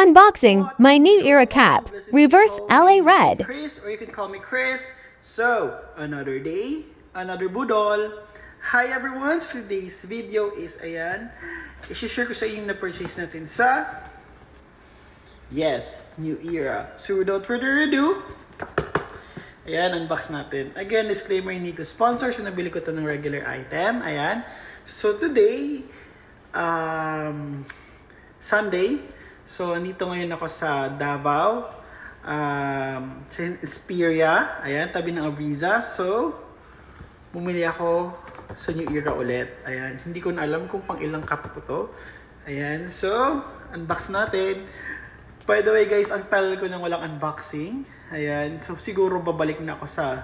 Unboxing my new era cap, Reverse LA Red. Chris, or you can call me Chris. So, another day, another budol. Hi everyone! So today's video is, ayan, i-share ko sa inyo na purchase natin sa, yes, New Era. So without further ado, ayan, unbox natin. Again, disclaimer, you need to sponsor. So nabili ko ito ng regular item. Ayan. So today, Sunday. So, nandito ngayon ako sa Davao, sa Esperia, ayan, tabi ng Aviza. So, bumili ako sa New Era ulit. Ayan, hindi ko na alam kung pang ilang cup ko to. Ayan, so, unbox natin. By the way guys, ang tagal ko nang walang unboxing. Ayan, so siguro babalik na ako sa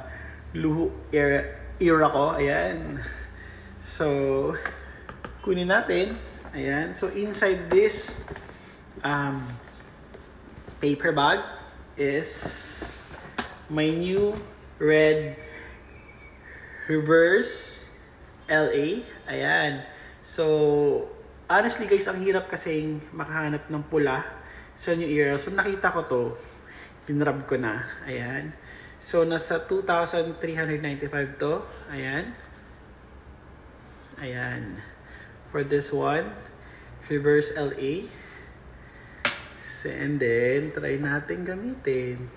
luho era ko. Ayan. So, kunin natin. Ayan, so inside this paper bag is my new red Reverse LA. Ayan. So, honestly guys, ang hirap kasing makahanap ng pula sa New Era. So, nakita ko to. Tinrab ko na. Ayan. So, nasa 2,395 to. Ayan. Ayan. For this one, Reverse LA. And then, try natin gamitin.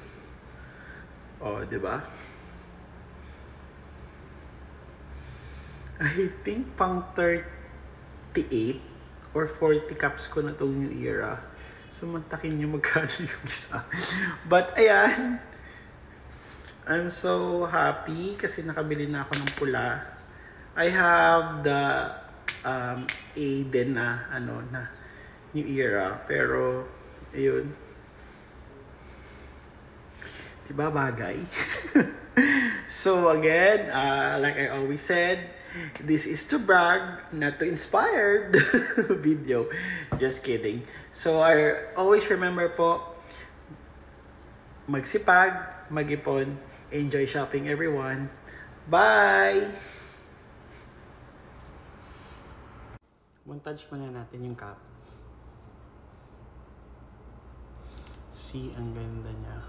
Oh, di ba? I think pang 38 or 40 cups ko na itong New Era. So, mantakin nyo magkano yung isa. But, ayan. I'm so happy kasi nakabili na ako ng pula. I have the A din na, na New Era. Pero, ayun. Diba bagay? So again, like I always said, this is to brag, not to inspire video. Just kidding. So I always remember po, magsipag, mag-ipon, enjoy shopping everyone. Bye! Montage muna natin yung cup. See, ang ganda niya.